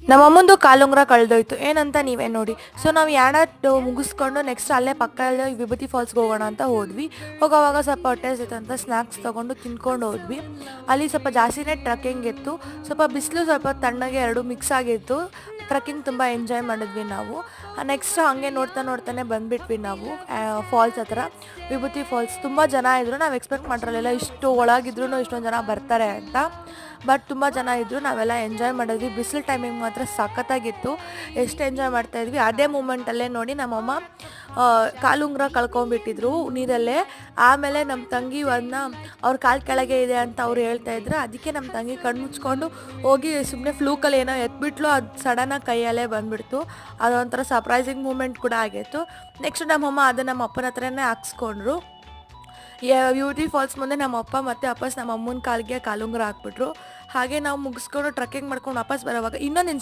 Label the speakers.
Speaker 1: ನಮ್ಮಮ್ಮಂದು ಕಾಲುಂಗ್ರ ಕಳೆದೋಯ್ತು ಏನಂತ ನೀವೇ ನೋಡಿ. ಸೊ ನಾವು ಯಾಣ ಮುಗಿಸ್ಕೊಂಡು ನೆಕ್ಸ್ಟ್ ಅಲ್ಲೇ ಪಕ್ಕದಲ್ಲೇ ವಿಭೂತಿ ಫಾಲ್ಸ್ಗೆ ಹೋಗೋಣ ಅಂತ ಹೋದ್ವಿ. ಹೋಗೋವಾಗ ಸ್ವಲ್ಪ ಹೊಟ್ಟೆ ಅಂತ ಸ್ನ್ಯಾಕ್ಸ್ ತೊಗೊಂಡು ತಿನ್ಕೊಂಡು ಹೋದ್ವಿ. ಅಲ್ಲಿ ಸ್ವಲ್ಪ ಜಾಸ್ತಿನೇ ಟ್ರಕ್ಕಿಂಗ್ ಇತ್ತು, ಸ್ವಲ್ಪ ಬಿಸಿಲು ಸ್ವಲ್ಪ ತಣ್ಣಗೆ ಎರಡು ಮಿಕ್ಸ್ ಆಗಿತ್ತು. ಟ್ರಕ್ಕಿಂಗ್ ತುಂಬ ಎಂಜಾಯ್ ಮಾಡಿದ್ವಿ ನಾವು. ನೆಕ್ಸ್ಟ್ ಹಾಗೆ ನೋಡ್ತಾನೆ ಬಂದುಬಿಟ್ವಿ ನಾವು ಫಾಲ್ಸ್ ಹತ್ರ. ವಿಭೂತಿ ಫಾಲ್ಸ್ ತುಂಬ ಜನ ಇದ್ದರು, ನಾವು ಎಕ್ಸ್ಪೆಕ್ಟ್ ಮಾಡಿರಲಿಲ್ಲ ಇಷ್ಟು ಒಳಗಿದ್ರೂ ಇಷ್ಟೊಂದು ಜನ ಬರ್ತಾರೆ ಅಂತ. ಬಟ್ ತುಂಬ ಜನ ಇದ್ದರು, ನಾವೆಲ್ಲ ಎಂಜಾಯ್ ಮಾಡಿದ್ವಿ. ಬಿಸಿಲು ಟೈಮಿಂಗ್ ಮಾತ್ರ ಸಖತ್ತಾಗಿತ್ತು, ಎಷ್ಟು ಎಂಜಾಯ್ ಮಾಡ್ತಾಯಿದ್ವಿ. ಅದೇ ಮೂಮೆಂಟಲ್ಲೇ ನೋಡಿ ನಮ್ಮಮ್ಮ ಕಾಲುಂಗ್ರ ಕಳ್ಕೊಂಬಿಟ್ಟಿದ್ರು ನೀರಲ್ಲೇ. ಆಮೇಲೆ ನಮ್ಮ ತಂಗಿ ಅವ್ರ ಕಾಲು ಕೆಳಗೆ ಇದೆ ಅಂತ ಅವ್ರು ಹೇಳ್ತಾಯಿದ್ರು. ಅದಕ್ಕೆ ನಮ್ಮ ತಂಗಿ ಕಣ್ಣು ಮುಚ್ಕೊಂಡು ಹೋಗಿ ಸುಮ್ಮನೆ ಫ್ಲೂಕಲ್ಲಿ ಏನೋ ಎತ್ಬಿಟ್ಲು, ಅದು ಸಡನ್ನಾಗಿ ಕೈಯಲ್ಲೇ ಬಂದುಬಿಡ್ತು. ಅದೊಂಥರ ಸರ್ಪ್ರೈಸಿಂಗ್ ಮೂಮೆಂಟ್ ಕೂಡ ಆಗಿತ್ತು. ನೆಕ್ಸ್ಟ್ ನಮ್ಮಮ್ಮ ಅದನ್ನು ನಮ್ಮ ಅಪ್ಪನ ಹತ್ರನೇ ಹಾಕ್ಸ್ಕೊಂಡ್ರು. ಬ್ಯೂಟಿ ಫಾಲ್ಸ್ ಮುಂದೆ ನಮ್ಮ ಅಪ್ಪ ಮತ್ತು ವಾಪಸ್ ನಮ್ಮ ಅಮ್ಮನ ಕಾಲಿಗೆ ಕಾಲುಂಗ್ರ ಹಾಕ್ಬಿಟ್ರು. ಹಾಗೆ ನಾವು ಮುಗಿಸ್ಕೊಂಡು ಟ್ರಕ್ಕಿಂಗ್ ಮಾಡ್ಕೊಂಡು ವಾಪಸ್ ಬರೋವಾಗ ಇನ್ನೊಂದು